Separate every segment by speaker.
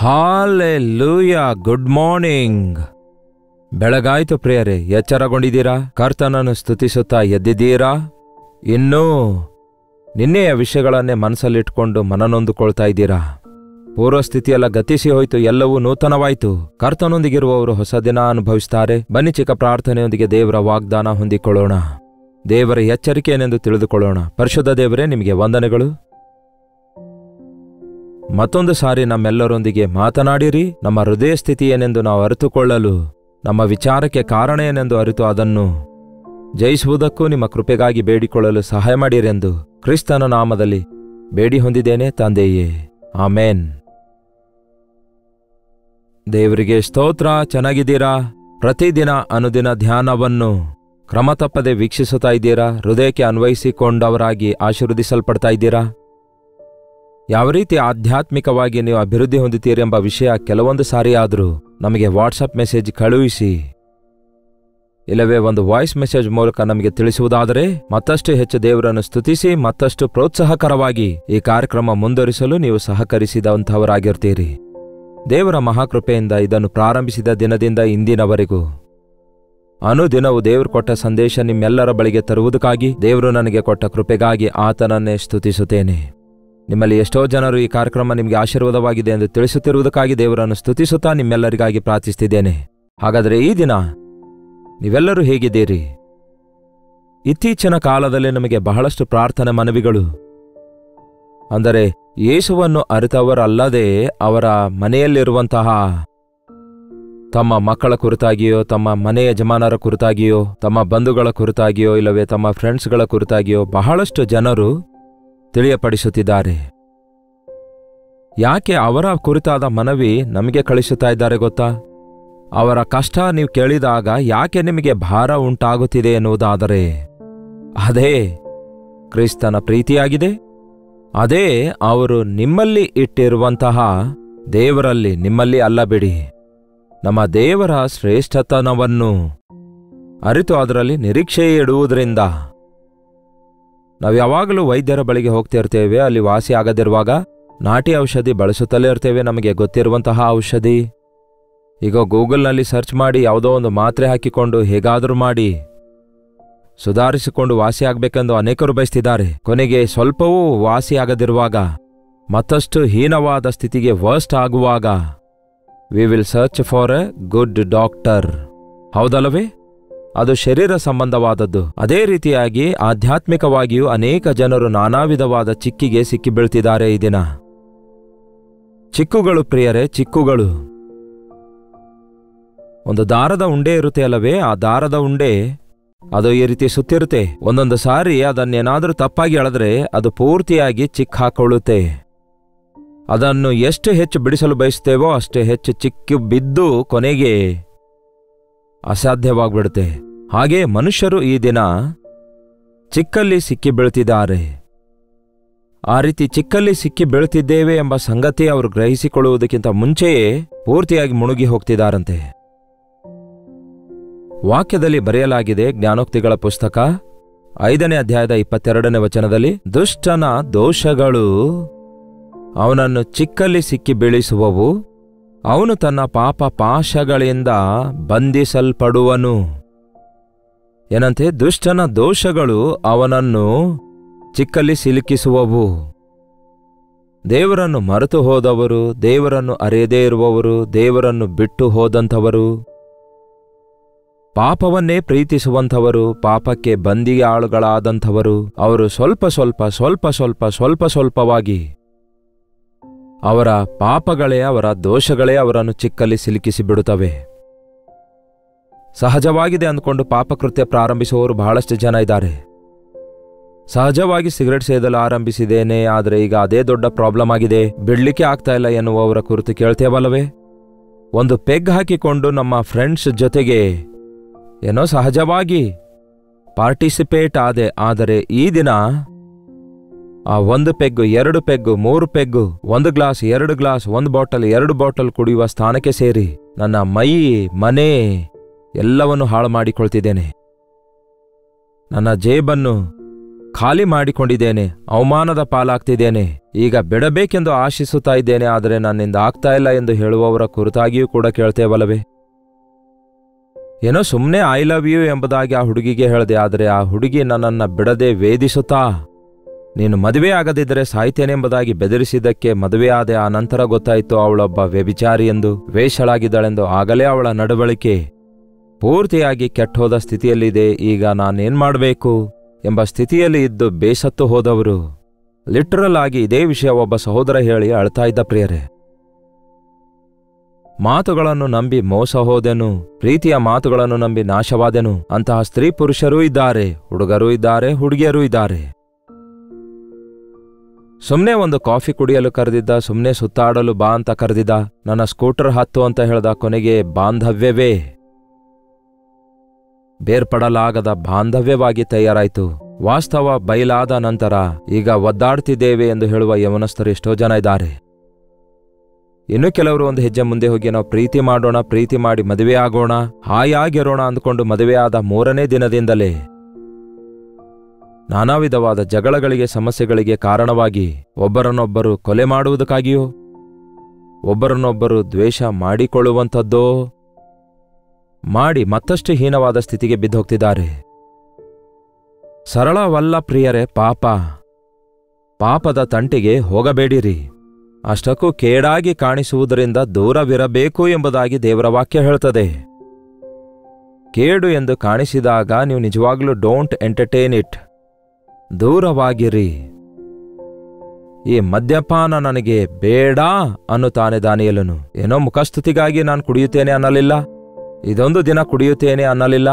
Speaker 1: Hallelujah. Good morning. ಬೆಳಗಾಯ್ತು ಪ್ರಿಯರೇ, ಎಚ್ಚರಗೊಂಡಿದ್ದೀರಾ? ಕರ್ತನನ್ನು ಸ್ತುತಿಸುತ್ತಾ ಎದ್ದಿದ್ದೀರಾ? ಇನ್ನೂ ನಿನ್ನೆಯ ವಿಷಯಗಳನ್ನೇ ಮನಸ್ಸಲ್ಲಿಟ್ಕೊಂಡು ಮನನೊಂದುಕೊಳ್ತಾ ಇದ್ದೀರಾ? ಪೂರ್ವಸ್ಥಿತಿಯೆಲ್ಲ ಗತಿಸಿ ಹೋಯ್ತು, ಎಲ್ಲವೂ ನೂತನವಾಯಿತು. ಕರ್ತನೊಂದಿಗಿರುವವರು ಹೊಸ ದಿನ ಅನುಭವಿಸ್ತಾರೆ. ಬನ್ನಿ ಚಿಕ್ಕ ಪ್ರಾರ್ಥನೆಯೊಂದಿಗೆ ದೇವರ ವಾಗ್ದಾನ ಹೊಂದಿಕೊಳ್ಳೋಣ. ದೇವರ ಎಚ್ಚರಿಕೆಯನ್ನೆಂದು ತಿಳಿದುಕೊಳ್ಳೋಣ. ಪರಿಶುದ್ಧ ದೇವರೇ, ನಿಮಗೆ ವಂದನೆಗಳು. ಮತ್ತೊಂದು ಸಾರಿ ನಮ್ಮೆಲ್ಲರೊಂದಿಗೆ ಮಾತನಾಡಿರಿ. ನಮ್ಮ ಹೃದಯ ಸ್ಥಿತಿ ಏನೆಂದು ನಾವು ಅರಿತುಕೊಳ್ಳಲು, ನಮ್ಮ ವಿಚಾರಕ್ಕೆ ಕಾರಣ ಏನೆಂದು ಅರಿತು ಅದನ್ನು ಜಯಿಸುವುದಕ್ಕೂ ನಿಮ್ಮ ಕೃಪೆಗಾಗಿ ಬೇಡಿಕೊಳ್ಳಲು ಸಹಾಯ ಮಾಡಿರೆಂದು ಕ್ರಿಸ್ತನ ನಾಮದಲ್ಲಿ ಬೇಡಿ ಹೊಂದಿದ್ದೇನೆ ತಂದೆಯೇ, ಆಮೇನ್. ದೇವರಿಗೆ ಸ್ತೋತ್ರ. ಚೆನ್ನಾಗಿದ್ದೀರಾ? ಪ್ರತಿದಿನ ಅನುದಿನ ಧ್ಯಾನವನ್ನು ಕ್ರಮ ತಪ್ಪದೆ ವೀಕ್ಷಿಸುತ್ತಾ ಇದ್ದೀರಾ? ಹೃದಯಕ್ಕೆ ಅನ್ವಯಿಸಿಕೊಂಡವರಾಗಿ ಆಶೀರ್ವದಿಸಲ್ಪಡ್ತಾ ಇದ್ದೀರಾ? ಯಾವ ರೀತಿ ಆಧ್ಯಾತ್ಮಿಕವಾಗಿ ನೀವು ಅಭಿವೃದ್ಧಿ ಹೊಂದುತ್ತೀರಿ ಎಂಬ ವಿಷಯ ಕೆಲವೊಂದು ಸಾರಿ ಆದರೂ ನಮಗೆ ವಾಟ್ಸಪ್ ಮೆಸೇಜ್ ಕಳುಹಿಸಿ, ಇಲ್ಲವೇ ಒಂದು ವಾಯ್ಸ್ ಮೆಸೇಜ್ ಮೂಲಕ ನಮಗೆ ತಿಳಿಸುವುದಾದರೆ ಮತ್ತಷ್ಟು ಹೆಚ್ಚು ದೇವರನ್ನು ಸ್ತುತಿಸಿ ಮತ್ತಷ್ಟು ಪ್ರೋತ್ಸಾಹಕರವಾಗಿ ಈ ಕಾರ್ಯಕ್ರಮ ಮುಂದುವರಿಸಲು ನೀವು ಸಹಕರಿಸಿದಂಥವರಾಗಿರ್ತೀರಿ. ದೇವರ ಮಹಾಕೃಪೆಯಿಂದ ಇದನ್ನು ಪ್ರಾರಂಭಿಸಿದ ದಿನದಿಂದ ಇಂದಿನವರೆಗೂ ಅನುದಿನವೂ ದೇವರು ಕೊಟ್ಟ ಸಂದೇಶ ನಿಮ್ಮೆಲ್ಲರ ಬಳಿಗೆ ತರುವುದಕ್ಕಾಗಿ ದೇವರು ನನಗೆ ಕೊಟ್ಟ ಕೃಪೆಗಾಗಿ ಆತನನ್ನೇ ಸ್ತುತಿಸುತ್ತೇನೆ. ನಿಮ್ಮಲ್ಲಿ ಎಷ್ಟೋ ಜನರು ಈ ಕಾರ್ಯಕ್ರಮ ನಿಮಗೆ ಆಶೀರ್ವಾದವಾಗಿದೆ ಎಂದು ತಿಳಿಸುತ್ತಿರುವುದಕ್ಕಾಗಿ ದೇವರನ್ನು ಸ್ತುತಿಸುತ್ತಾ ನಿಮ್ಮೆಲ್ಲರಿಗಾಗಿ ಪ್ರಾರ್ಥಿಸುತ್ತಿದ್ದೇನೆ. ಹಾಗಾದರೆ ಈ ದಿನ ನೀವೆಲ್ಲರೂ ಹೇಗಿದ್ದೀರಿ? ಇತ್ತೀಚಿನ ಕಾಲದಲ್ಲಿ ನಮಗೆ ಬಹಳಷ್ಟು ಪ್ರಾರ್ಥನೆ ಮನವಿಗಳು, ಅಂದರೆ ಯೇಸುವನ್ನು ಅರಿತವರಲ್ಲದೆ ಅವರ ಮನೆಯಲ್ಲಿರುವಂತಹ ತಮ್ಮ ಮಕ್ಕಳ ಕುರಿತಾಗಿಯೋ, ತಮ್ಮ ಮನೆಯ ಯಜಮಾನರ ಕುರಿತಾಗಿಯೋ, ತಮ್ಮ ಬಂಧುಗಳ ಕುರಿತಾಗಿಯೋ, ಇಲ್ಲವೇ ತಮ್ಮ ಫ್ರೆಂಡ್ಸ್ಗಳ ಕುರಿತಾಗಿಯೋ ಬಹಳಷ್ಟು ಜನರು ತಿಳಿಯಪಡಿಸುತ್ತಿದ್ದಾರೆ. ಯಾಕೆ ಅವರ ಕುರಿತಾದ ಮನವಿ ನಮಗೆ ಕಳಿಸುತ್ತಾ ಇದ್ದಾರೆ ಗೊತ್ತಾ? ಅವರ ಕಷ್ಟ ನೀವು ಕೇಳಿದಾಗ ಯಾಕೆ ನಿಮಗೆ ಭಾರ ಉಂಟಾಗುತ್ತಿದೆ ಎನ್ನುವುದಾದರೆ ಅದೇ ಕ್ರಿಸ್ತನ ಪ್ರೀತಿಯಾಗಿದೆ. ಅದೇ ಅವರು ನಿಮ್ಮಲ್ಲಿ ಇಟ್ಟಿರುವಂತಹ ದೇವರಲ್ಲಿ, ನಿಮ್ಮಲ್ಲಿ ಅಲ್ಲ ಬಿಡಿ, ನಮ್ಮ ದೇವರ ಶ್ರೇಷ್ಠತನವನ್ನು ಅರಿತು ಅದರಲ್ಲಿ ನಿರೀಕ್ಷೆ ಇಡುವುದರಿಂದ. ನಾವು ಯಾವಾಗಲೂ ವೈದ್ಯರ ಬಳಿಗೆ ಹೋಗ್ತಾ ಇರ್ತೇವೆ. ಅಲ್ಲಿ ವಾಸಿ ಆಗದಿರುವಾಗ ನಾಟಿ ಔಷಧಿ ಬಳಸುತ್ತಲೇ ಇರ್ತೇವೆ, ನಮಗೆ ಗೊತ್ತಿರುವಂತಹ ಔಷಧಿ. ಈಗ ಗೂಗಲ್ನಲ್ಲಿ ಸರ್ಚ್ ಮಾಡಿ ಯಾವುದೋ ಒಂದು ಮಾತ್ರೆ ಹಾಕಿಕೊಂಡು ಹೇಗಾದರೂ ಮಾಡಿ ಸುಧಾರಿಸಿಕೊಂಡು ವಾಸಿ ಆಗಬೇಕೆಂದು ಅನೇಕರು ಬಯಸ್ತಿದ್ದಾರೆ. ಕೊನೆಗೆ ಸ್ವಲ್ಪವೂ ವಾಸಿ ಆಗದಿರುವಾಗ, ಮತ್ತಷ್ಟು ಹೀನವಾದ ಸ್ಥಿತಿಗೆ ವರ್ಸ್ಟ್ ಆಗುವಾಗ we will search for a good doctor. ಹೌದಲ್ಲವೇ? ಅದು ಶರೀರ ಸಂಬಂಧವಾದದ್ದು. ಅದೇ ರೀತಿಯಾಗಿ ಆಧ್ಯಾತ್ಮಿಕವಾಗಿಯೂ ಅನೇಕ ಜನರು ನಾನಾ ವಿಧವಾದ ಚಿಕ್ಕಿಗೆ ಸಿಕ್ಕಿಬೀಳ್ತಿದ್ದಾರೆ ಈ ದಿನ. ಚಿಕ್ಕುಗಳು ಪ್ರಿಯರೇ, ಚಿಕ್ಕುಗಳು. ಒಂದು ದಾರದ ಉಂಡೆ ಇರುತ್ತೆ ಅಲ್ಲವೇ? ಆ ದಾರದ ಉಂಡೆ ಅದು ಈ ರೀತಿ ಸುತ್ತಿರುತ್ತೆ. ಒಂದೊಂದು ಸಾರಿ ಅದನ್ನೇನಾದರೂ ತಪ್ಪಾಗಿ ಎಳೆದ್ರೆ ಅದು ಪೂರ್ತಿಯಾಗಿ ಚಿಕ್ಕ ಹಾಕೊಳ್ಳುತ್ತೆ. ಅದನ್ನು ಎಷ್ಟು ಹೆಚ್ಚು ಬಿಡಿಸಲು ಬಯಸುತ್ತೇವೋ ಅಷ್ಟೇ ಹೆಚ್ಚು ಚಿಕ್ಕು ಬಿದ್ದು ಕೊನೆಗೆ ಅಸಾಧ್ಯವಾಗ್ಬಿಡುತ್ತೆ. ಹಾಗೆ ಮನುಷ್ಯರು ಈ ದಿನ ಚಿಕ್ಕಲ್ಲಿ ಸಿಕ್ಕಿ ಬೀಳ್ತಿದ್ದಾರೆ. ಆ ರೀತಿ ಚಿಕ್ಕಲ್ಲಿ ಸಿಕ್ಕಿ ಬೀಳ್ತಿದ್ದೇವೆ ಎಂಬ ಸಂಗತಿ ಅವರು ಗ್ರಹಿಸಿಕೊಳ್ಳುವುದಕ್ಕಿಂತ ಮುಂಚೆಯೇ ಪೂರ್ತಿಯಾಗಿ ಮುಳುಗಿ ಹೋಗ್ತಿದ್ದಾರಂತೆ. ವಾಕ್ಯದಲ್ಲಿ ಬರೆಯಲಾಗಿದೆ, ಜ್ಞಾನೋಕ್ತಿಗಳ ಪುಸ್ತಕ 5ನೇ ಅಧ್ಯಾಯದ 22ನೇ ವಚನದಲ್ಲಿ, ದುಷ್ಟನ ದೋಷಗಳು ಅವನನ್ನು ಚಿಕ್ಕಲ್ಲಿ ಸಿಕ್ಕಿ ಬೀಳಿಸುವವು, ಅವನು ತನ್ನ ಪಾಪ ಪಾಶಗಳಿಂದ ಬಂಧಿಸಲ್ಪಡುವನು. ಏನಂತೆ? ದುಷ್ಟನ ದೋಷಗಳು ಅವನನ್ನು ಚಿಕ್ಕಲ್ಲಿ ಸಿಲುಕಿಸುವವು. ದೇವರನ್ನು ಮರೆತು ಹೋದವರು, ದೇವರನ್ನು ಅರಿಯದೇ ಇರುವವರು, ದೇವರನ್ನು ಬಿಟ್ಟು ಹೋದಂಥವರು, ಪಾಪವನ್ನೇ ಪ್ರೀತಿಸುವಂಥವರು, ಪಾಪಕ್ಕೆ ಬಂದಿಯಾಳುಗಳಾದಂಥವರು, ಅವರು ಸ್ವಲ್ಪವಾಗಿ ಅವರ ಪಾಪಗಳೇ, ಅವರ ದೋಷಗಳೇ ಅವರನ್ನು ಚಿಕ್ಕಲ್ಲಿ ಸಿಲುಕಿಸಿ ಬಿಡುತ್ತವೆ. ಸಹಜವಾಗಿದೆ ಅಂದ್ಕೊಂಡು ಪಾಪಕೃತ್ಯ ಪ್ರಾರಂಭಿಸುವವರು ಬಹಳಷ್ಟು ಜನ ಇದ್ದಾರೆ. ಸಹಜವಾಗಿ ಸಿಗರೆಟ್ ಸೇದಲು ಆರಂಭಿಸಿದ್ದೇನೆ, ಆದರೆ ಈಗ ಅದೇ ದೊಡ್ಡ ಪ್ರಾಬ್ಲಮ್ ಆಗಿದೆ, ಬಿಡ್ಲಿಕ್ಕೆ ಆಗ್ತಾ ಇಲ್ಲ ಎನ್ನುವವರ ಕುರಿತು ಕೇಳ್ತೇವಲ್ಲವೇ? ಒಂದು ಪೆಗ್ ಹಾಕಿಕೊಂಡು ನಮ್ಮ ಫ್ರೆಂಡ್ಸ್ ಜೊತೆಗೆ ಏನೋ ಸಹಜವಾಗಿ ಪಾರ್ಟಿಸಿಪೇಟ್ ಆದೆ. ಆದರೆ ಈ ದಿನ ಆ 1 ಪೆಗ್ಗು, 2 ಪೆಗ್ಗು, 3 ಪೆಗ್ಗು, 1 ಗ್ಲಾಸ್, 2 ಗ್ಲಾಸ್, 1 ಬಾಟಲ್, 2 ಬಾಟಲ್ ಕುಡಿಯುವ ಸ್ಥಾನಕ್ಕೆ ಸೇರಿ ನನ್ನ ಮೈ, ಮನೆ ಎಲ್ಲವನ್ನು ಹಾಳು ಮಾಡಿಕೊಳ್ತಿದ್ದೇನೆ. ನನ್ನ ಜೇಬನ್ನು ಖಾಲಿ ಮಾಡಿಕೊಂಡಿದ್ದೇನೆ, ಅವಮಾನದ ಪಾಲಾಗ್ತಿದ್ದೇನೆ, ಈಗ ಬಿಡಬೇಕೆಂದು ಆಶಿಸುತ್ತಾ ಇದ್ದೇನೆ, ಆದರೆ ನನ್ನಿಂದ ಆಗ್ತಾ ಇಲ್ಲ ಎಂದು ಹೇಳುವವರ ಕುರಿತಾಗಿಯೂ ಕೂಡ ಕೇಳ್ತೇವಲ್ಲವೇ? ಏನೋ ಸುಮ್ಮನೆ ಐ ಲವ್ ಯು ಎಂಬುದಾಗಿ ಆ ಹುಡುಗಿಗೆ ಹೇಳಿದೆ, ಆದರೆ ಆ ಹುಡುಗಿ ನನ್ನನ್ನು ಬಿಡದೆ ವೇದಿಸುತ್ತಾ ನೀನು ಮದುವೆ ಆಗದಿದ್ದರೆ ಸಾಯ್ತೇನೆಂಬುದಾಗಿ ಬೆದರಿಸಿದ್ದಕ್ಕೆ ಮದುವೆಯಾದ ಆ ನಂತರ ಗೊತ್ತಾಯಿತು ಅವಳೊಬ್ಬ ವ್ಯಭಿಚಾರಿ ಎಂದು, ವೇಷಳಾಗಿದ್ದಳೆಂದು. ಆಗಲೇ ಅವಳ ನಡವಳಿಕೆ ಪೂರ್ತಿಯಾಗಿ ಕೆಟ್ಟೋದ ಸ್ಥಿತಿಯಲ್ಲಿದೆ. ಈಗ ನಾನೇನ್ ಮಾಡಬೇಕು ಎಂಬ ಸ್ಥಿತಿಯಲ್ಲಿ ಇದ್ದು ಬೇಸತ್ತು ಹೋದವರು ಲಿಟ್ರಲ್ ಆಗಿ ಇದೇ ವಿಷಯ ಒಬ್ಬ ಸಹೋದರ ಹೇಳಿ ಅಳ್ತಾ ಇದ್ದ. ಪ್ರಿಯರೇ, ಮಾತುಗಳನ್ನು ನಂಬಿ ಮೋಸ ಹೋದೆನು, ಪ್ರೀತಿಯ ಮಾತುಗಳನ್ನು ನಂಬಿ ನಾಶವಾದೆನು ಅಂತಹ ಸ್ತ್ರೀ ಪುರುಷರೂ ಇದ್ದಾರೆ, ಹುಡುಗರೂ ಇದ್ದಾರೆ, ಹುಡುಗಿಯರೂ ಇದ್ದಾರೆ. ಸುಮ್ಮನೆ ಒಂದು ಕಾಫಿ ಕುಡಿಯಲು ಕರೆದಿದ್ದ, ಸುಮ್ಮನೆ ಸುತ್ತಾಡಲು ಬಾ ಅಂತ ಕರೆದಿದ್ದ, ನನ್ನ ಸ್ಕೂಟರ್ ಹತ್ತು ಅಂತ ಹೇಳ್ದ, ಕೊನೆಗೆ ಬಾಂಧವ್ಯವೇ ಬೇರ್ಪಡಲಾಗದ ಬಾಂಧವ್ಯವಾಗಿ ತಯಾರಾಯಿತು. ವಾಸ್ತವ ಬಯಲಾದ ನಂತರ ಈಗ ಒದ್ದಾಡ್ತಿದ್ದೇವೆ ಎಂದು ಹೇಳುವ ಯೌವನಸ್ಥರು ಎಷ್ಟೋ ಜನ ಇದ್ದಾರೆ. ಇನ್ನು ಕೆಲವರು ಒಂದು ಹೆಜ್ಜೆ ಮುಂದೆ ಹೋಗಿ ನಾವು ಪ್ರೀತಿ ಮಾಡೋಣ, ಪ್ರೀತಿ ಮಾಡಿ ಮದುವೆ ಆಗೋಣ, ಹಾಯಾಗಿರೋಣ ಅಂದ್ಕೊಂಡು ಮದುವೆಯಾದ 3ನೇ ದಿನದಿಂದಲೇ ನಾನಾ ವಿಧವಾದ ಜಗಳಗಳಿಗೆ, ಸಮಸ್ಯೆಗಳಿಗೆ ಕಾರಣವಾಗಿ ಒಬ್ಬರನ್ನೊಬ್ಬರು ಕೊಲೆ ಮಾಡುವುದಕ್ಕಾಗಿಯೋ, ಒಬ್ಬರನ್ನೊಬ್ಬರು ದ್ವೇಷ ಮಾಡಿಕೊಳ್ಳುವಂಥದ್ದೋ ಮಾಡಿ ಮತ್ತಷ್ಟು ಹೀನವಾದ ಸ್ಥಿತಿಗೆ ಬಿದ್ದೋಗ್ತಿದ್ದಾರೆ. ಸರಳವಲ್ಲ ಪ್ರಿಯರೇ ಪಾಪ. ಪಾಪದ ತಂಟಿಗೆ ಹೋಗಬೇಡಿರಿ, ಅಷ್ಟಕ್ಕೂ ಕೇಡಾಗಿ ಕಾಣಿಸುವುದರಿಂದ ದೂರವಿರಬೇಕು ಎಂಬುದಾಗಿ ದೇವರ ವಾಕ್ಯ ಹೇಳ್ತದೆ. ಕೇಡು ಎಂದು ಕಾಣಿಸಿದಾಗ ನೀವು ನಿಜವಾಗ್ಲೂ ಡೋಂಟ್ ಎಂಟರ್ಟೈನ್ ಇಟ್, ದೂರವಾಗಿರಿ. ಈ ಮದ್ಯಪಾನ ನನಗೆ ಬೇಡ ಅನ್ನುತ್ತಾನೆ ದಾನಿಯೇಲನು. ಏನೋ ಮುಖಸ್ತುತಿಗಾಗಿ ನಾನು ಕುಡಿಯುತ್ತೇನೆ ಅನ್ನಲಿಲ್ಲ, ಇದೊಂದು ದಿನ ಕುಡಿಯುತ್ತೇನೆ ಅನ್ನಲಿಲ್ಲ,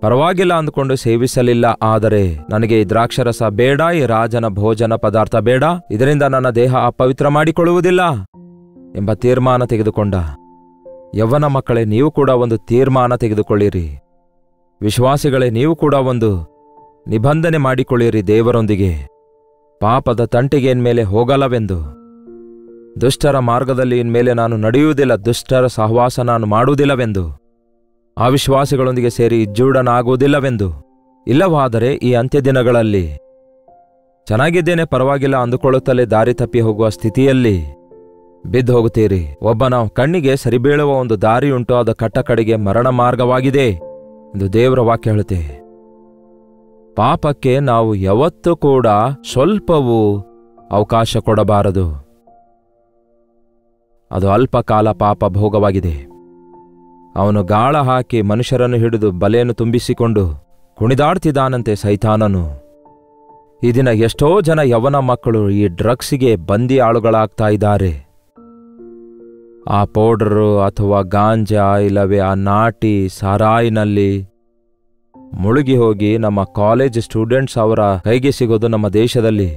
Speaker 1: ಪರವಾಗಿಲ್ಲ ಅಂದುಕೊಂಡು ಸೇವಿಸಲಿಲ್ಲ. ಆದರೆ ನನಗೆ ಈ ದ್ರಾಕ್ಷರಸ ಬೇಡ, ಈ ರಾಜನ ಭೋಜನ ಪದಾರ್ಥ ಬೇಡ, ಇದರಿಂದ ನನ್ನ ದೇಹ ಅಪವಿತ್ರ ಮಾಡಿಕೊಳ್ಳುವುದಿಲ್ಲ ಎಂಬ ತೀರ್ಮಾನ ತೆಗೆದುಕೊಂಡ. ಯವ್ವನ ಮಕ್ಕಳೇ, ನೀವು ಕೂಡ ಒಂದು ತೀರ್ಮಾನ ತೆಗೆದುಕೊಳ್ಳಿರಿ. ವಿಶ್ವಾಸಿಗಳೇ, ನೀವು ಕೂಡ ಒಂದು ನಿಬಂಧನೆ ಮಾಡಿಕೊಳ್ಳಿರಿ ದೇವರೊಂದಿಗೆ. ಪಾಪದ ತಂಟಿಗೆ ಇನ್ಮೇಲೆ ಹೋಗಲ್ಲವೆಂದು, ದುಷ್ಟರ ಮಾರ್ಗದಲ್ಲಿ ಇನ್ಮೇಲೆ ನಾನು ನಡೆಯುವುದಿಲ್ಲ, ದುಷ್ಟರ ಸಹವಾಸ ನಾನು ಮಾಡುವುದಿಲ್ಲವೆಂದು, ಅವಿಶ್ವಾಸಿಗಳೊಂದಿಗೆ ಸೇರಿ ಇಜ್ಜೂಡನಾಗುವುದಿಲ್ಲವೆಂದು. ಇಲ್ಲವಾದರೆ ಈ ಅಂತ್ಯದಿನಗಳಲ್ಲಿ ಚೆನ್ನಾಗಿದ್ದೇನೆ ಪರವಾಗಿಲ್ಲ ಅಂದುಕೊಳ್ಳುತ್ತಲೇ ದಾರಿ ತಪ್ಪಿ ಹೋಗುವ ಸ್ಥಿತಿಯಲ್ಲಿ ಬಿದ್ದು ಹೋಗುತ್ತೀರಿ. ಒಬ್ಬನ ಕಣ್ಣಿಗೆ ಸರಿಬೀಳುವ ಒಂದು ದಾರಿಯುಂಟು, ಅದು ಕಟ್ಟ ಕಡೆಗೆ ಮರಣ ಮಾರ್ಗವಾಗಿದೆ ಎಂದು ದೇವರ ವಾಕ್ಯ ಹೇಳುತ್ತೆ. ಪಾಪಕ್ಕೆ ನಾವು ಯಾವತ್ತೂ ಕೂಡ ಸ್ವಲ್ಪವೂ ಅವಕಾಶ ಕೊಡಬಾರದು. ಅದು ಅಲ್ಪಕಾಲ ಪಾಪ ಭೋಗವಾಗಿದೆ. ಅವನು ಗಾಳ ಹಾಕಿ ಮನುಷ್ಯರನ್ನು ಹಿಡಿದು ಬಲೆಯನ್ನು ತುಂಬಿಸಿಕೊಂಡು ಕುಣಿದಾಡ್ತಿದ್ದಾನಂತೆ ಸೈತಾನನು. ಈ ದಿನ ಎಷ್ಟೋ ಜನ ಯವ್ವನ ಮಕ್ಕಳು ಈ ಡ್ರಗ್ಸಿಗೆ ಬಂದಿ ಆಳುಗಳಾಗ್ತಾ ಇದ್ದಾರೆ. ಆ ಪೌಡರು ಅಥವಾ ಗಾಂಜಾ ಇಲ್ಲವೇ ಆ ನಾಟಿ ಸಾರಾಯಿನಲ್ಲಿ ಮುಳುಗಿ ಹೋಗಿ ನಮ್ಮ ಕಾಲೇಜ್ ಸ್ಟೂಡೆಂಟ್ಸ್ ಅವರ ಕೈಗೆ ಸಿಗೋದು ನಮ್ಮ ದೇಶದಲ್ಲಿ.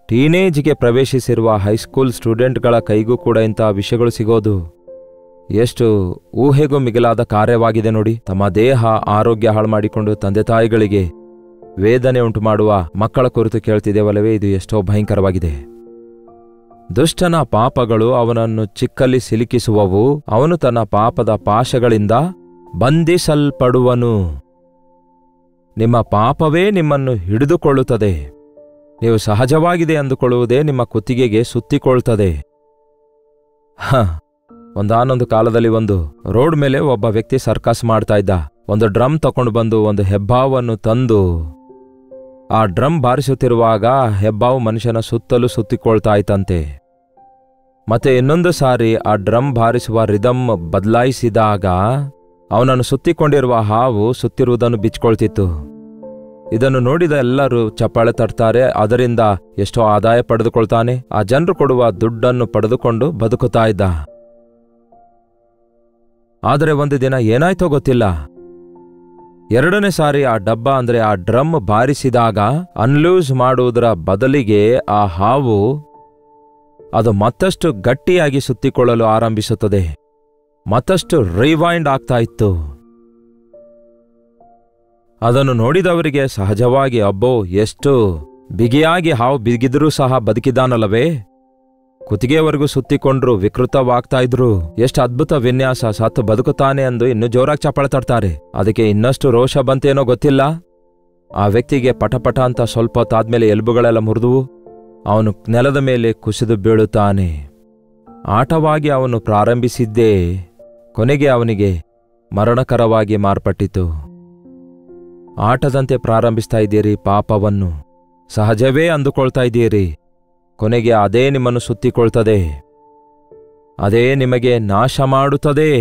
Speaker 1: ಟೀನೇಜ್ಗೆ ಪ್ರವೇಶಿಸಿರುವ ಹೈಸ್ಕೂಲ್ ಸ್ಟೂಡೆಂಟ್ಗಳ ಕೈಗೂ ಕೂಡ ಇಂಥ ವಿಷಯಗಳು ಸಿಗೋದು ಎಷ್ಟು ಊಹೆಗೂ ಮಿಗಿಲಾದ ಕಾರ್ಯವಾಗಿದೆ ನೋಡಿ. ತಮ್ಮ ದೇಹ ಆರೋಗ್ಯ ಹಾಳು ಮಾಡಿಕೊಂಡು ತಂದೆ ತಾಯಿಗಳಿಗೆ ವೇದನೆ ಉಂಟು ಮಾಡುವ ಮಕ್ಕಳ ಕುರಿತು ಕೇಳ್ತಿದ್ದೇವಲ್ಲವೇ, ಇದು ಎಷ್ಟೋ ಭಯಂಕರವಾಗಿದೆ. ದುಷ್ಟನ ಪಾಪಗಳು ಅವನನ್ನು ಚಿಕ್ಕಲ್ಲಿ ಸಿಲುಕಿಸುವವು, ಅವನು ತನ್ನ ಪಾಪದ ಪಾಶಗಳಿಂದ ಬಂಧಿಸಲ್ಪಡುವನು. ನಿಮ್ಮ ಪಾಪವೇ ನಿಮ್ಮನ್ನು ಹಿಡಿದುಕೊಳ್ಳುತ್ತದೆ. ನೀವು ಸಹಜವಾಗಿದೆ ಅಂದುಕೊಳ್ಳುವುದೇ ನಿಮ್ಮ ಕುತ್ತಿಗೆಗೆ ಸುತ್ತಿಕೊಳ್ತದೆ. ಒಂದಾನೊಂದು ಕಾಲದಲ್ಲಿ ಒಂದು ರೋಡ್ ಮೇಲೆ ಒಬ್ಬ ವ್ಯಕ್ತಿ ಸರ್ಕಸ್ ಮಾಡ್ತಾ ಇದ್ದ. ಒಂದು ಡ್ರಮ್ ತಕೊಂಡು ಬಂದು ಒಂದು ಹೆಬ್ಬಾವನ್ನು ತಂದು ಆ ಡ್ರಮ್ ಬಾರಿಸುತ್ತಿರುವಾಗ ಹೆಬ್ಬಾವು ಮನುಷ್ಯನ ಸುತ್ತಲೂ ಸುತ್ತಿಕೊಳ್ತಾ ಇತ್ತಂತೆ. ಮತ್ತೆ ಇನ್ನೊಂದು ಸಾರಿ ಆ ಡ್ರಮ್ ಬಾರಿಸುವ ರಿದಮ್ ಬದಲಾಯಿಸಿದಾಗ ಅವನನ್ನು ಸುತ್ತಿಕೊಂಡಿರುವ ಹಾವು ಸುತ್ತಿರುವುದನ್ನು ಬಿಚ್ಕೊಳ್ತಿತ್ತು. ಇದನ್ನು ನೋಡಿದ ಎಲ್ಲರೂ ಚಪ್ಪಾಳೆ ತಟ್ತಾರೆ. ಅದರಿಂದ ಎಷ್ಟೋ ಆದಾಯ ಪಡೆದುಕೊಳ್ತಾನೆ. ಆ ಜನರು ಕೊಡುವ ದುಡ್ಡನ್ನು ಪಡೆದುಕೊಂಡು ಬದುಕುತ್ತಾ ಇದ್ದ. ಆದರೆ ಒಂದು ದಿನ ಏನಾಯ್ತೋ ಗೊತ್ತಿಲ್ಲ, ಎರಡನೇ ಸಾರಿ ಆ ಡಬ್ಬ ಅಂದ್ರೆ ಆ ಡ್ರಮ್ ಬಾರಿಸಿದಾಗ ಅನ್ಲೂಸ್ ಮಾಡುವುದರ ಬದಲಿಗೆ ಆ ಹಾವು ಅದು ಮತ್ತಷ್ಟು ಗಟ್ಟಿಯಾಗಿ ಸುತ್ತಿಕೊಳ್ಳಲು ಆರಂಭಿಸುತ್ತದೆ. ಮತ್ತಷ್ಟು ರಿವೈಂಡ್ ಆಗ್ತಾ ಇತ್ತು. ಅದನ್ನು ನೋಡಿದವರಿಗೆ ಸಹಜವಾಗಿ ಅಬ್ಬೋ, ಎಷ್ಟು ಬಿಗಿಯಾಗಿ ಹಾವು ಬಿಗಿದ್ರೂ ಸಹ ಬದುಕಿದಾನಲ್ಲವೇ, ಕುತ್ತಿಗೆವರೆಗೂ ಸುತ್ತಿಕೊಂಡ್ರು ವಿಕೃತವಾಗ್ತಾ ಇದ್ರು, ಎಷ್ಟು ಅದ್ಭುತ ವಿನ್ಯಾಸ, ಸತ್ತು ಬದುಕುತ್ತಾನೆ ಎಂದು ಇನ್ನೂ ಜೋರಾಗಿ ಚಪ್ಪಾಳೆ ತಡ್ತಾರೆ. ಅದಕ್ಕೆ ಇನ್ನಷ್ಟು ರೋಷ ಬಂತೇನೋ ಗೊತ್ತಿಲ್ಲ. ಆ ವ್ಯಕ್ತಿಗೆ ಪಟಪಟ ಅಂತ ಸ್ವಲ್ಪ ಹೊತ್ತಾದ್ಮೇಲೆ ಎಲುಬುಗಳೆಲ್ಲ ಮುರಿದುವು. ಅವನು ನೆಲದ ಮೇಲೆ ಕುಸಿದು ಬೀಳುತ್ತಾನೆ. ಆಟವಾಗಿ ಅವನು ಪ್ರಾರಂಭಿಸಿದ್ದೇ ಕೊನೆಗೆ ಅವನಿಗೆ ಮರಣಕರವಾಗಿ ಮಾರ್ಪಟ್ಟಿತು. ಆಟದಂತೆ ಪ್ರಾರಂಭಿಸ್ತಾ ಇದ್ದೀರಿ ಪಾಪವನ್ನು, ಸಹಜವೇ ಅಂದುಕೊಳ್ತಾ ಇದ್ದೀರಿ. ಕೊನೆಗೆ ಅದೇ ನಿಮ್ಮನ್ನು ಸುತ್ತಿಕೊಳ್ತದೆ, ಅದೇ ನಿಮಗೆ ನಾಶ ಮಾಡುತ್ತದೆ.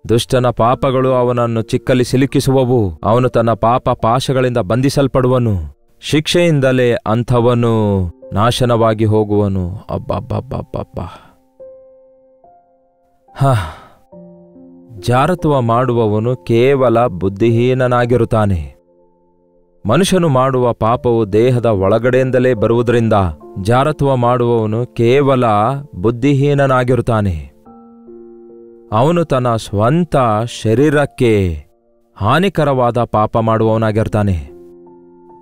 Speaker 1: ದುಷ್ಟನ ಪಾಪಗಳು ಅವನನ್ನು ಚಿಕ್ಕಲ್ಲಿ ಸಿಲುಕಿಸುವವು. ಅವನು ತನ್ನ ಪಾಪ ಪಾಶಗಳಿಂದ ಬಂಧಿಸಲ್ಪಡುವನು. ಶಿಕ್ಷೆಯಿಂದಲೇ ಅಂಥವನು ನಾಶನವಾಗಿ ಹೋಗುವನು. ಅಬ್ಬಬ್ಬಬ್ಬಬ್ಬಬ್ಬ. ಜಾರತ್ವ ಮಾಡುವವನು ಕೇವಲ ಬುದ್ಧಿಹೀನನಾಗಿರುತ್ತಾನೆ. ಮನುಷ್ಯನು ಮಾಡುವ ಪಾಪವು ದೇಹದ ಒಳಗಡೆಯಿಂದಲೇ ಬರುವುದರಿಂದ ಜಾರತ್ವ ಮಾಡುವವನು ಕೇವಲ ಬುದ್ಧಿಹೀನನಾಗಿರುತ್ತಾನೆ. ಅವನು ತನ್ನ ಸ್ವಂತ ಶರೀರಕ್ಕೆ ಹಾನಿಕರವಾದ ಪಾಪ ಮಾಡುವವನಾಗಿರ್ತಾನೆ.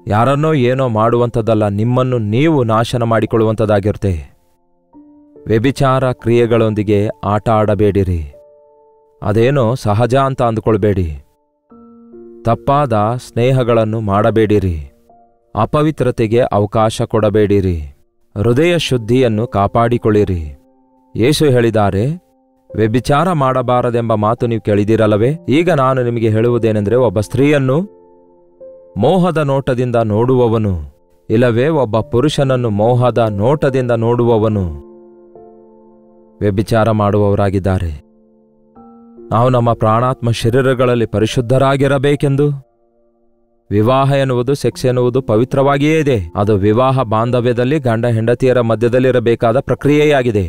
Speaker 1: ಯಾರನ್ನೋ ಏನೋ ಮಾಡುವಂಥದ್ದಲ್ಲ, ನಿಮ್ಮನ್ನು ನೀವು ನಾಶನ ಮಾಡಿಕೊಳ್ಳುವಂಥದ್ದಾಗಿರುತ್ತೆ. ವ್ಯಭಿಚಾರ ಕ್ರಿಯೆಗಳೊಂದಿಗೆ ಆಟ ಆಡಬೇಡಿರಿ. ಅದೇನೋ ಸಹಜ ಅಂತ ಅಂದುಕೊಳ್ಬೇಡಿ. ತಪ್ಪಾದ ಸ್ನೇಹಗಳನ್ನು ಮಾಡಬೇಡಿರಿ. ಅಪವಿತ್ರತೆಗೆ ಅವಕಾಶ ಕೊಡಬೇಡಿರಿ. ಹೃದಯ ಶುದ್ಧಿಯನ್ನು ಕಾಪಾಡಿಕೊಳ್ಳಿರಿ. ಯೇಸು ಹೇಳಿದ್ದಾರೆ, ವ್ಯಭಿಚಾರ ಮಾಡಬಾರದೆಂಬ ಮಾತು ನೀವು ಕೇಳಿದಿರಲ್ಲವೇ? ಈಗ ನಾನು ನಿಮಗೆ ಹೇಳುವುದೇನೆಂದರೆ, ಒಬ್ಬ ಸ್ತ್ರೀಯನ್ನು ಮೋಹದ ನೋಟದಿಂದ ನೋಡುವವನು, ಇಲ್ಲವೇ ಒಬ್ಬ ಪುರುಷನನ್ನು ಮೋಹದ ನೋಟದಿಂದ ನೋಡುವವನು ವ್ಯಭಿಚಾರ ಮಾಡುವವರಾಗಿದ್ದಾರೆ. ನಾವು ನಮ್ಮ ಪ್ರಾಣಾತ್ಮ ಶರೀರಗಳಲ್ಲಿ ಪರಿಶುದ್ಧರಾಗಿರಬೇಕೆಂದು ವಿವಾಹ ಎನ್ನುವುದು, ಸೆಕ್ಸ್ ಎನ್ನುವುದು ಪವಿತ್ರವಾಗಿಯೇ ಇದೆ. ಅದು ವಿವಾಹ ಬಾಂಧವ್ಯದಲ್ಲಿ ಗಂಡ ಹೆಂಡತಿಯರ ಮಧ್ಯದಲ್ಲಿರಬೇಕಾದ ಪ್ರಕ್ರಿಯೆಯಾಗಿದೆ.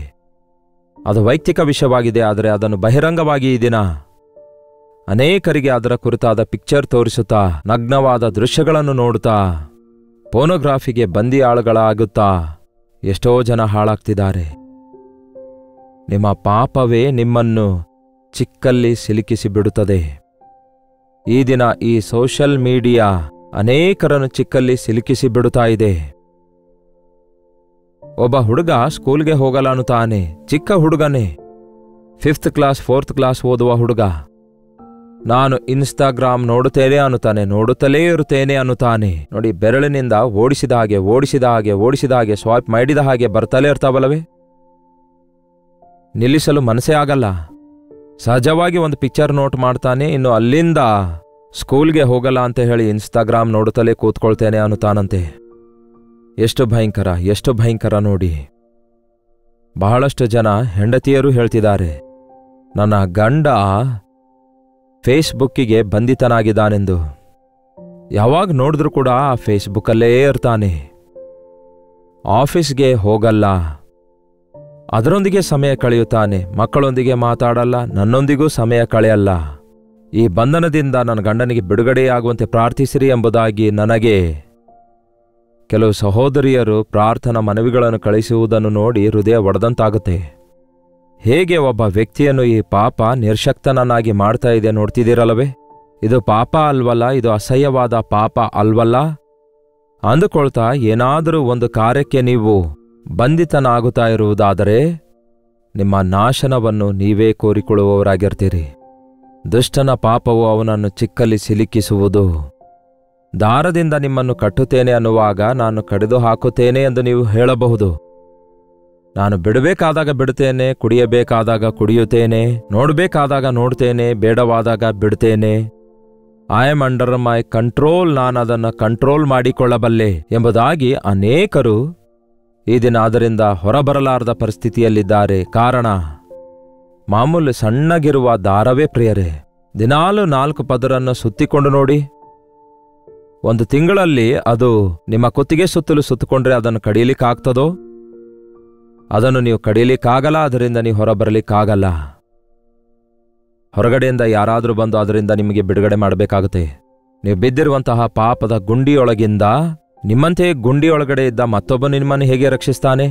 Speaker 1: ಅದು ವೈಯಕ್ತಿಕ ವಿಷಯವಾಗಿದೆ. ಆದರೆ ಅದನ್ನು ಬಹಿರಂಗವಾಗಿ ಈ ದಿನ ಅನೇಕರಿಗೆ ಅದರ ಕುರಿತಾದ ಪಿಕ್ಚರ್ ತೋರಿಸುತ್ತಾ, ನಗ್ನವಾದ ದೃಶ್ಯಗಳನ್ನು ನೋಡುತ್ತಾ, ಪೋನೋಗ್ರಾಫಿಗೆ ಬಂದಿಯಾಳುಗಳಾಗುತ್ತಾ ಎಷ್ಟೋ ಜನ ಹಾಳಾಗ್ತಿದ್ದಾರೆ. ನಿಮ್ಮ ಪಾಪವೇ ನಿಮ್ಮನ್ನು ಚಿಕ್ಕಲ್ಲಿ ಸಿಲುಕಿಸಿ ಬಿಡುತ್ತದೆ. ಈ ದಿನ ಈ ಸೋಷಿಯಲ್ ಮೀಡಿಯಾ ಅನೇಕರನ್ನು ಚಿಕ್ಕಲ್ಲಿ ಸಿಲುಕಿಸಿ ಬಿಡುತ್ತಾ ಇದೆ. ಒಬ್ಬ ಹುಡುಗ ಸ್ಕೂಲ್ಗೆ ಹೋಗಲ್ಲ ಅನ್ನುತ್ತಾನೆ. ಚಿಕ್ಕ ಹುಡುಗನೇ, 5th ಕ್ಲಾಸ್ 4th ಕ್ಲಾಸ್ ಓದುವ ಹುಡುಗ. ನಾನು ಇನ್ಸ್ಟಾಗ್ರಾಮ್ ನೋಡುತ್ತೇನೆ ಅನ್ನುತ್ತಾನೆ, ನೋಡುತ್ತಲೇ ಇರುತ್ತೇನೆ ಅನ್ನುತ್ತಾನೆ. ನೋಡಿ, ಬೆರಳಿನಿಂದ ಓಡಿಸಿದ ಹಾಗೆ ಓಡಿಸಿದ ಹಾಗೆ ಓಡಿಸಿದ ಹಾಗೆ ಸ್ವಾಯ್ಪ್ ಮಾಡಿದ ಹಾಗೆ ಬರ್ತಲೇ ಇರ್ತಾವಲ್ಲವೇ? ನಿಲ್ಲಿಸಲು ಮನಸ್ಸೇ ಆಗಲ್ಲ. ಸಹಜವಾಗಿ ಒಂದು ಪಿಕ್ಚರ್ ನೋಟ್ ಮಾಡ್ತಾನೆ, ಇನ್ನು ಅಲ್ಲಿಂದ ಸ್ಕೂಲ್ಗೆ ಹೋಗಲ್ಲ ಅಂತ ಹೇಳಿ ಇನ್ಸ್ಟಾಗ್ರಾಮ್ ನೋಡುತ್ತಲೇ ಕೂತ್ಕೊಳ್ತೇನೆ ಅನ್ನುತ್ತಾನಂತೆ. ಎಷ್ಟು ಭಯಂಕರ, ಎಷ್ಟು ಭಯಂಕರ ನೋಡಿ. ಬಹಳಷ್ಟು ಜನ ಹೆಂಡತಿಯರು ಹೇಳ್ತಿದ್ದಾರೆ, ನನ್ನ ಗಂಡ ಫೇಸ್ಬುಕ್ಕಿಗೆ ಬಂಧಿತನಾಗಿದ್ದಾನೆಂದು. ಯಾವಾಗ ನೋಡಿದ್ರೂ ಕೂಡ ಆ ಫೇಸ್ಬುಕ್ಕಲ್ಲೇ ಇರ್ತಾನೆ. ಆಫೀಸ್ಗೆ ಹೋಗಲ್ಲ, ಅದರೊಂದಿಗೆ ಸಮಯ ಕಳೆಯುತ್ತಾನೆ. ಮಕ್ಕಳೊಂದಿಗೆ ಮಾತಾಡಲ್ಲ, ನನ್ನೊಂದಿಗೂ ಸಮಯ ಕಳೆಯಲ್ಲ. ಈ ಬಂಧನದಿಂದ ನನ್ನ ಗಂಡನಿಗೆ ಬಿಡುಗಡೆಯಾಗುವಂತೆ ಪ್ರಾರ್ಥಿಸಿರಿ ಎಂಬುದಾಗಿ ನನಗೆ ಕೆಲವು ಸಹೋದರಿಯರು ಪ್ರಾರ್ಥನಾ ಮನವಿಗಳನ್ನು ಕಳಿಸುವುದನ್ನು ನೋಡಿ ಹೃದಯ ಒಡೆದಂತಾಗುತ್ತೆ. ಹೇಗೆ ಒಬ್ಬ ವ್ಯಕ್ತಿಯನ್ನು ಈ ಪಾಪ ನಿರ್ಶಕ್ತನನ್ನಾಗಿ ಮಾಡ್ತಾ ಇದೆ ನೋಡ್ತಿದ್ದೀರಲ್ಲವೇ? ಇದು ಪಾಪ ಅಲ್ವಲ್ಲ, ಇದು ಅಸಹ್ಯವಾದ ಪಾಪ ಅಲ್ವಲ್ಲ ಅಂದುಕೊಳ್ತಾ ಏನಾದರೂ ಒಂದು ಕಾರ್ಯಕ್ಕೆ ನೀವು ಬಂಧಿತನಾಗುತ್ತಾ ಇರುವುದಾದರೆ ನಿಮ್ಮ ನಾಶನವನ್ನು ನೀವೇ ಕೋರಿಕೊಳ್ಳುವವರಾಗಿರ್ತೀರಿ. ದುಷ್ಟನ ಪಾಪವು ಅವನನ್ನು ಚಿಕ್ಕಲ್ಲಿ ಸಿಲುಕಿಸುವುದು. ದಾರದಿಂದ ನಿಮ್ಮನ್ನು ಕಟ್ಟುತ್ತೇನೆ ಅನ್ನುವಾಗ ನಾನು ಕಡಿದು ಹಾಕುತ್ತೇನೆ ಎಂದು ನೀವು ಹೇಳಬಹುದು. ನಾನು ಬಿಡಬೇಕಾದಾಗ ಬಿಡುತ್ತೇನೆ, ಕುಡಿಯಬೇಕಾದಾಗ ಕುಡಿಯುತ್ತೇನೆ, ನೋಡಬೇಕಾದಾಗ ನೋಡ್ತೇನೆ, ಬೇಡವಾದಾಗ ಬಿಡ್ತೇನೆ. I am under my control, ನಾನು ಅದನ್ನು ಕಂಟ್ರೋಲ್ ಮಾಡಿಕೊಳ್ಳಬಲ್ಲೆ ಎಂಬುದಾಗಿ ಅನೇಕರು ಈ ದಿನ ಅದರಿಂದ ಹೊರಬರಲಾರದ ಪರಿಸ್ಥಿತಿಯಲ್ಲಿದ್ದಾರೆ. ಕಾರಣ ಮಾಮೂಲು ಸಣ್ಣಗಿರುವ ದಾರವೇ ಪ್ರಿಯರೇ. ದಿನಾಲು 4 ಪದರನ್ನು ಸುತ್ತಿಕೊಂಡು ನೋಡಿ. ಒಂದು ತಿಂಗಳಲ್ಲಿ ಅದು ನಿಮ್ಮ ಕುತ್ತಿಗೆ ಸುತ್ತಲೂ ಸುತ್ತಕೊಂಡ್ರೆ ಅದನ್ನು ಕಡಿಯಲಿಕ್ಕಾಗ್ತದೋ? ಅದನ್ನು ನೀವು ಕಡಿಯಲಿಕ್ಕಾಗಲ್ಲ, ಅದರಿಂದ ನೀವು ಹೊರಬರಲಿಕ್ಕಾಗಲ್ಲ. ಹೊರಗಡೆಯಿಂದ ಯಾರಾದರೂ ಬಂದು ಅದರಿಂದ ನಿಮಗೆ ಬಿಡುಗಡೆ ಮಾಡಬೇಕಾಗುತ್ತೆ. ನೀವು ಬಿದ್ದಿರುವಂತಹ ಪಾಪದ ಗುಂಡಿಯೊಳಗಿಂದ ನಿಮ್ಮಂತೆಯೇ ಗುಂಡಿಯೊಳಗಡೆ ಇದ್ದ ಮತ್ತೊಬ್ಬನು ನಿಮ್ಮನ್ನು ಹೇಗೆ ರಕ್ಷಿಸ್ತಾನೆ?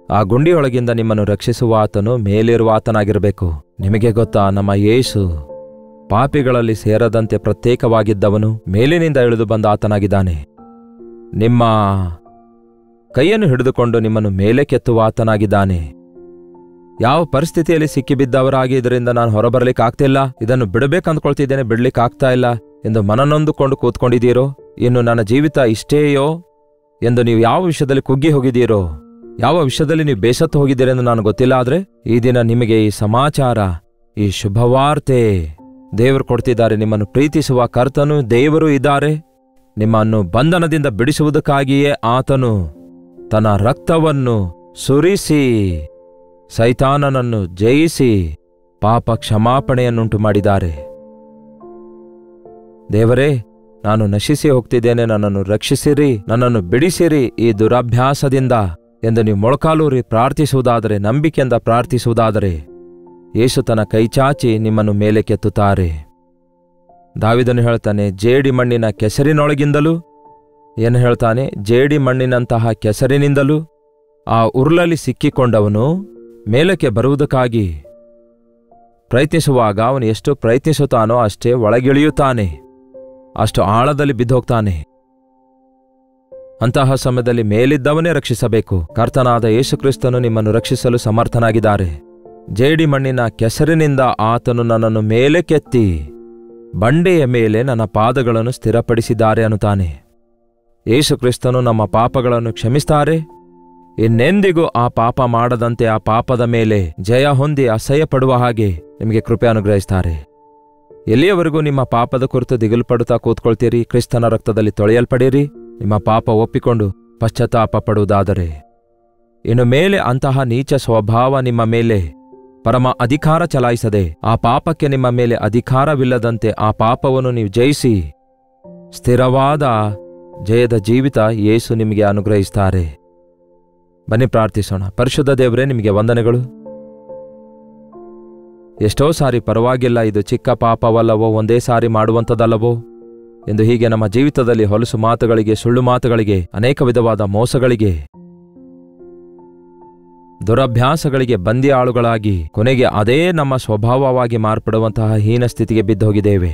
Speaker 1: ಆ ಗುಂಡಿಯೊಳಗಿಂದ ನಿಮ್ಮನ್ನು ರಕ್ಷಿಸುವ ಆತನು ಮೇಲಿರುವ ಆತನಾಗಿರಬೇಕು. ನಿಮಗೆ ಗೊತ್ತಾ, ನಮ್ಮ ಯೇಸು ಪಾಪಿಗಳಲ್ಲಿ ಸೇರದಂತೆ ಪ್ರತ್ಯೇಕವಾಗಿದ್ದವನು ಮೇಲಿನಿಂದ ಇಳಿದು ಬಂದ ಆತನಾಗಿದ್ದಾನೆ. ನಿಮ್ಮ ಕೈಯನ್ನು ಹಿಡಿದುಕೊಂಡು ನಿಮ್ಮನ್ನು ಮೇಲೆ ಕೆತ್ತುವ ಆತನಾಗಿದ್ದಾನೆ. ಯಾವ ಪರಿಸ್ಥಿತಿಯಲ್ಲಿ ಸಿಕ್ಕಿಬಿದ್ದವರಾಗಿ ಇದರಿಂದ ನಾನು ಹೊರಬರಲಿಕ್ಕಾಗ್ತಿಲ್ಲ, ಇದನ್ನು ಬಿಡಬೇಕಂದ್ಕೊಳ್ತಿದ್ದೇನೆ, ಬಿಡ್ಲಿಕ್ಕಾಗ್ತಾ ಇಲ್ಲ, ಎಂದು ಮನನೊಂದುಕೊಂಡು ಕೂತ್ಕೊಂಡಿದ್ದೀರೋ? ಇನ್ನು ನನ್ನ ಜೀವಿತ ಇಷ್ಟೇಯೋ ಎಂದು ನೀವು ಯಾವ ವಿಷಯದಲ್ಲಿ ಕುಗ್ಗಿ ಹೋಗಿದ್ದೀರೋ, ಯಾವ ವಿಷಯದಲ್ಲಿ ನೀವು ಬೇಸತ್ತು ಹೋಗಿದ್ದೀರೆಂದು ನಾನು ಗೊತ್ತಿಲ್ಲ. ಆದರೆ ಈ ದಿನ ನಿಮಗೆ ಈ ಸಮಾಚಾರ, ಈ ಶುಭವಾರ್ತೆ ದೇವರು ಕೊಡ್ತಿದ್ದಾರೆ. ನಿಮ್ಮನ್ನು ಪ್ರೀತಿಸುವ ಕರ್ತನು ದೇವರು ಇದ್ದಾರೆ. ನಿಮ್ಮನ್ನು ಬಂಧನದಿಂದ ಬಿಡಿಸುವುದಕ್ಕಾಗಿಯೇ ಆತನು ತನ್ನ ರಕ್ತವನ್ನು ಸುರಿಸಿ ಸೈತಾನನನ್ನು ಜಯಿಸಿ ಪಾಪ ಕ್ಷಮಾಪಣೆಯನ್ನುಂಟು ಮಾಡಿದ್ದಾರೆ. ದೇವರೇ, ನಾನು ನಶಿಸಿ ಹೋಗ್ತಿದ್ದೇನೆ, ನನ್ನನ್ನು ರಕ್ಷಿಸಿರಿ, ನನ್ನನ್ನು ಬಿಡಿಸಿರಿ ಈ ದುರಭ್ಯಾಸದಿಂದ ಎಂದು ನೀವು ಮೊಳಕಾಲೂರಿ ಪ್ರಾರ್ಥಿಸುವುದಾದರೆ, ನಂಬಿಕೆಯಿಂದ ಪ್ರಾರ್ಥಿಸುವುದಾದರೆ, ಯೇಸು ತನ್ನ ಕೈಚಾಚಿ ನಿಮ್ಮನ್ನು ಮೇಲೆ ಕೆತ್ತುತ್ತಾರೆ. ದಾವೀದನು ಹೇಳ್ತಾನೆ, ಜೇಡಿ ಮಣ್ಣಿನ ಕೆಸರಿನೊಳಗಿಂದಲೂ, ಏನು ಹೇಳ್ತಾನೆ? ಜೇಡಿ ಮಣ್ಣಿನಂತಹ ಕೆಸರಿನಿಂದಲೂ ಆ ಉರುಳಲ್ಲಿ ಸಿಕ್ಕಿಕೊಂಡವನು ಮೇಲಕ್ಕೆ ಬರುವುದಕ್ಕಾಗಿ ಪ್ರಯತ್ನಿಸುವಾಗ ಅವನು ಎಷ್ಟು ಪ್ರಯತ್ನಿಸುತ್ತಾನೋ ಅಷ್ಟೇ ಒಳಗಿಳಿಯುತ್ತಾನೆ, ಅಷ್ಟು ಆಳದಲ್ಲಿ ಬಿದ್ದೋಗ್ತಾನೆ. ಅಂತಹ ಸಮಯದಲ್ಲಿ ಮೇಲಿದ್ದವನೇ ರಕ್ಷಿಸಬೇಕು. ಕರ್ತನಾದ ಯೇಸುಕ್ರಿಸ್ತನು ನಿಮ್ಮನ್ನು ರಕ್ಷಿಸಲು ಸಮರ್ಥನಾಗಿದ್ದಾರೆ. ಜೇಡಿ ಮಣ್ಣಿನ ಕೆಸರಿನಿಂದ ಆತನು ನನ್ನನ್ನು ಮೇಲೆ ಕೆತ್ತಿ ಬಂಡೆಯ ಮೇಲೆ ನನ್ನ ಪಾದಗಳನ್ನು ಸ್ಥಿರಪಡಿಸಿದ್ದಾರೆ ಅನ್ನುತ್ತಾನೆ. ಯೇಸುಕ್ರಿಸ್ತನು ನಮ್ಮ ಪಾಪಗಳನ್ನು ಕ್ಷಮಿಸ್ತಾರೆ. ಇನ್ನೆಂದಿಗೂ ಆ ಪಾಪ ಮಾಡದಂತೆ ಆ ಪಾಪದ ಮೇಲೆ ಜಯ ಹೊಂದಿ ಅಸಹ್ಯ ಪಡುವ ಹಾಗೆ ನಿಮಗೆ ಕೃಪೆ ಅನುಗ್ರಹಿಸ್ತಾರೆ. ಎಲ್ಲಿಯವರೆಗೂ ನಿಮ್ಮ ಪಾಪದ ಕುರಿತು ದಿಗಿಲ್ಪಡುತ್ತಾ ಕೂತ್ಕೊಳ್ತೀರಿ? ಕ್ರಿಸ್ತನ ರಕ್ತದಲ್ಲಿ ತೊಳೆಯಲ್ಪಡಿರಿ. ನಿಮ್ಮ ಪಾಪ ಒಪ್ಪಿಕೊಂಡು ಪಶ್ಚಾತ್ತಾಪ ಪಡುವುದಾದರೆ ಇನ್ನು ಮೇಲೆ ಅಂತಹ ನೀಚ ಸ್ವಭಾವ ನಿಮ್ಮ ಮೇಲೆ ಪರಮ ಅಧಿಕಾರ ಚಲಾಯಿಸದೆ, ಆ ಪಾಪಕ್ಕೆ ನಿಮ್ಮ ಮೇಲೆ ಅಧಿಕಾರವಿಲ್ಲದಂತೆ ಆ ಪಾಪವನ್ನು ನೀವು ಜಯಿಸಿ ಸ್ಥಿರವಾದ ಜಯದ ಜೀವಿತ ಯೇಸು ನಿಮಗೆ ಅನುಗ್ರಹಿಸ್ತಾರೆ. ಬನ್ನಿ ಪ್ರಾರ್ಥಿಸೋಣ. ಪರಿಶುದ್ಧ ದೇವರೇ, ನಿಮಗೆ ವಂದನೆಗಳು. ಎಷ್ಟೋ ಸಾರಿ ಪರವಾಗಿಲ್ಲ, ಇದು ಚಿಕ್ಕ ಪಾಪವಲ್ಲವೋ, ಒಂದೇ ಸಾರಿ ಮಾಡುವಂಥದ್ದಲ್ಲವೋ ಎಂದು ಹೀಗೆ ನಮ್ಮ ಜೀವಿತದಲ್ಲಿ ಹೊಲಸು ಮಾತುಗಳಿಗೆ, ಸುಳ್ಳು ಮಾತುಗಳಿಗೆ, ಅನೇಕ ವಿಧವಾದ ಮೋಸಗಳಿಗೆ, ದುರಭ್ಯಾಸಗಳಿಗೆ ಬಂದಿಯಾಳುಗಳಾಗಿ ಕೊನೆಗೆ ಅದೇ ನಮ್ಮ ಸ್ವಭಾವವಾಗಿ ಮಾರ್ಪಡುವಂತಹ ಹೀನ ಸ್ಥಿತಿಗೆ ಬಿದ್ದೋಗಿದ್ದೇವೆ.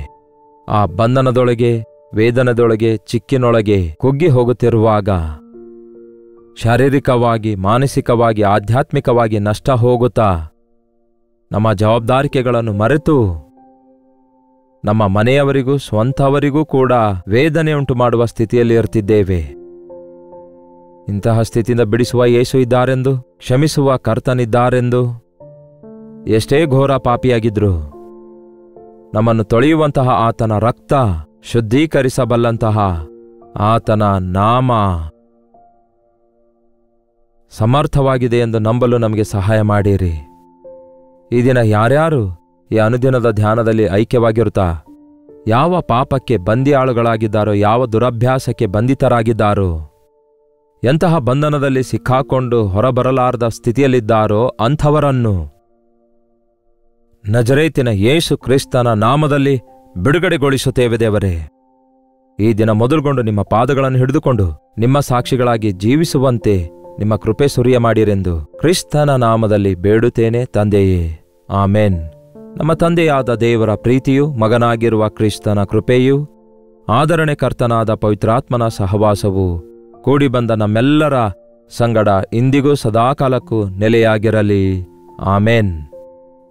Speaker 1: ಆ ಬಂಧನದೊಳಗೆ, ವೇದನದೊಳಗೆ, ಚಿಕ್ಕಿನೊಳಗೆ ಕುಗ್ಗಿ ಹೋಗುತ್ತಿರುವಾಗ ಶಾರೀರಿಕವಾಗಿ, ಮಾನಸಿಕವಾಗಿ, ಆಧ್ಯಾತ್ಮಿಕವಾಗಿ ನಷ್ಟ ಹೋಗುತ್ತಾ ನಮ್ಮ ಜವಾಬ್ದಾರಿಕೆಗಳನ್ನು ಮರೆತು ನಮ್ಮ ಮನೆಯವರಿಗೂ ಸ್ವಂತವರಿಗೂ ಕೂಡ ವೇದನೆ ಉಂಟು ಮಾಡುವ ಸ್ಥಿತಿಯಲ್ಲಿ ಇರ್ತಿದ್ದೇವೆ. ಇಂತಹ ಸ್ಥಿತಿಯಿಂದ ಬಿಡಿಸುವ ಯೇಸು ಇದ್ದಾರೆಂದು, ಕ್ಷಮಿಸುವ ಕರ್ತನಿದ್ದಾರೆಂದು, ಎಷ್ಟೇ ಘೋರ ಪಾಪಿಯಾಗಿದ್ರು ನಮ್ಮನ್ನು ತೊಳೆಯುವಂತಹ ಆತನ ರಕ್ತ, ಶುದ್ಧೀಕರಿಸಬಲ್ಲಂತಹ ಆತನ ನಾಮ ಸಮರ್ಥವಾಗಿದೆ ಎಂದು ನಂಬಲು ನಮಗೆ ಸಹಾಯ ಮಾಡಿರಿ. ಈ ದಿನ ಯಾರ್ಯಾರು ಈ ಅನುದಿನದ ಧ್ಯಾನದಲ್ಲಿ ಐಕ್ಯವಾಗಿರುತ್ತಾ ಯಾವ ಪಾಪಕ್ಕೆ ಬಂದಿಯಾಳುಗಳಾಗಿದ್ದಾರೋ, ಯಾವ ದುರಭ್ಯಾಸಕ್ಕೆ ಬಂಧಿತರಾಗಿದ್ದಾರೋ, ಎಂತಹ ಬಂಧನದಲ್ಲಿ ಸಿಕ್ಕಾಕೊಂಡು ಹೊರಬರಲಾರದ ಸ್ಥಿತಿಯಲ್ಲಿದ್ದಾರೋ ಅಂಥವರನ್ನು ನಜರೇತಿನ ಯೇಸು ಕ್ರಿಸ್ತನ ನಾಮದಲ್ಲಿ ಬಿಡುಗಡೆಗೊಳಿಸುತ್ತೇವೆ ದೇವರೇ. ಈ ದಿನ ಮೊದಲುಗೊಂಡು ನಿಮ್ಮ ಪಾದಗಳನ್ನು ಹಿಡಿದುಕೊಂಡು ನಿಮ್ಮ ಸಾಕ್ಷಿಗಳಾಗಿ ಜೀವಿಸುವಂತೆ ನಿಮ್ಮ ಕೃಪೆ ಸುರಿಯ ಮಾಡಿರೆಂದು ಕ್ರಿಸ್ತನ ನಾಮದಲ್ಲಿ ಬೇಡುತ್ತೇನೆ ತಂದೆಯೇ, ಆಮೇನ್. ನಮ್ಮ ತಂದೆಯಾದ ದೇವರ ಪ್ರೀತಿಯು, ಮಗನಾಗಿರುವ ಕ್ರಿಸ್ತನ ಕೃಪೆಯು, ಆದರಣೆಕರ್ತನಾದ ಪವಿತ್ರಾತ್ಮನ ಸಹವಾಸವು ಕೂಡಿ ಬಂದ ನಮ್ಮೆಲ್ಲರ ಸಂಗಡ ಇಂದಿಗೂ ಸದಾಕಾಲಕ್ಕೂ ನೆಲೆಯಾಗಿರಲಿ. ಆಮೇನ್.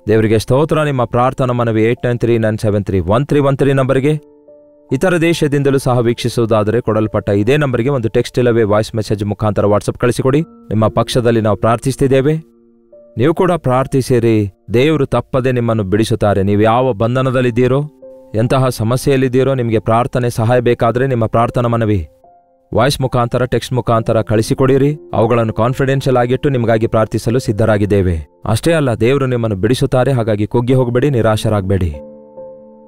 Speaker 1: ದೇವರಿಗೆ ಸ್ತೋತ್ರ. ನಿಮ್ಮ ಪ್ರಾರ್ಥನಾ ಮನವಿ 8939731313 ನಂಬರಿಗೆ ಇತರ ದೇಶದಿಂದಲೂ ಸಹ ವೀಕ್ಷಿಸುವುದಾದರೆ ಕೊಡಲ್ಪಟ್ಟ ಇದೇ ನಂಬರಿಗೆ ಒಂದು ಟೆಕ್ಸ್ಟ್ ಇಲ್ಲವೇ ವಾಯ್ಸ್ ಮೆಸೇಜ್ ಮುಖಾಂತರ ವಾಟ್ಸಪ್ ಕಳಿಸಿಕೊಡಿ. ನಿಮ್ಮ ಪಕ್ಷದಲ್ಲಿ ನಾವು ಪ್ರಾರ್ಥಿಸ್ತಿದ್ದೇವೆ, ನೀವು ಕೂಡ ಪ್ರಾರ್ಥಿಸಿರಿ. ದೇವರು ತಪ್ಪದೆ ನಿಮ್ಮನ್ನು ಬಿಡಿಸುತ್ತಾರೆ. ನೀವು ಯಾವ ಬಂಧನದಲ್ಲಿದ್ದೀರೋ, ಎಂತಹ ಸಮಸ್ಯೆಯಲ್ಲಿದ್ದೀರೋ, ನಿಮಗೆ ಪ್ರಾರ್ಥನೆ ಸಹಾಯ ಬೇಕಾದರೆ ನಿಮ್ಮ ಪ್ರಾರ್ಥನಾ ಮನವಿ ವಾಯ್ಸ್ ಮುಖಾಂತರ, ಟೆಕ್ಸ್ಟ್ ಮುಖಾಂತರ ಕಳಿಸಿಕೊಡಿರಿ. ಅವುಗಳನ್ನು ಕಾನ್ಫಿಡೆನ್ಷಿಯಲ್ ಆಗಿಟ್ಟು ನಿಮಗಾಗಿ ಪ್ರಾರ್ಥಿಸಲು ಸಿದ್ಧರಾಗಿದ್ದೇವೆ. ಅಷ್ಟೇ ಅಲ್ಲ, ದೇವರು ನಿಮ್ಮನ್ನು ಬಿಡಿಸುತ್ತಾರೆ. ಹಾಗಾಗಿ ಕುಗ್ಗಿ ಹೋಗಬೇಡಿ, ನಿರಾಶರಾಗಬೇಡಿ.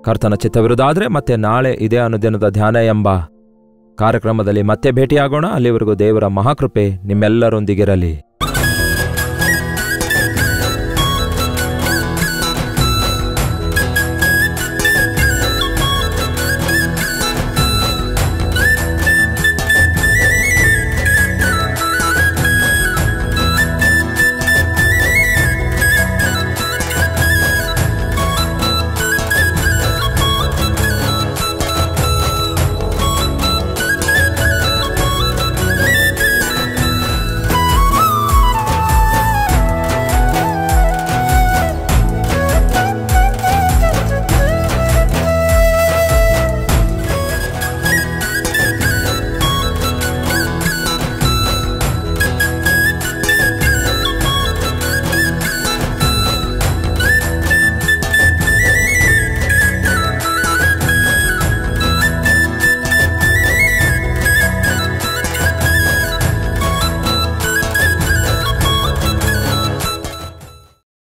Speaker 1: ಕರ್ತನ ಚಿತ್ತವಿರುವುದಾದರೆ ಮತ್ತೆ ನಾಳೆ ಇದೇ ಅನುದಿನದ ಧ್ಯಾನ ಎಂಬ ಕಾರ್ಯಕ್ರಮದಲ್ಲಿ ಮತ್ತೆ ಭೇಟಿಯಾಗೋಣ. ಅಲ್ಲಿವರೆಗೂ ದೇವರ ಮಹಾಕೃಪೆ ನಿಮ್ಮೆಲ್ಲರೊಂದಿಗಿರಲಿ.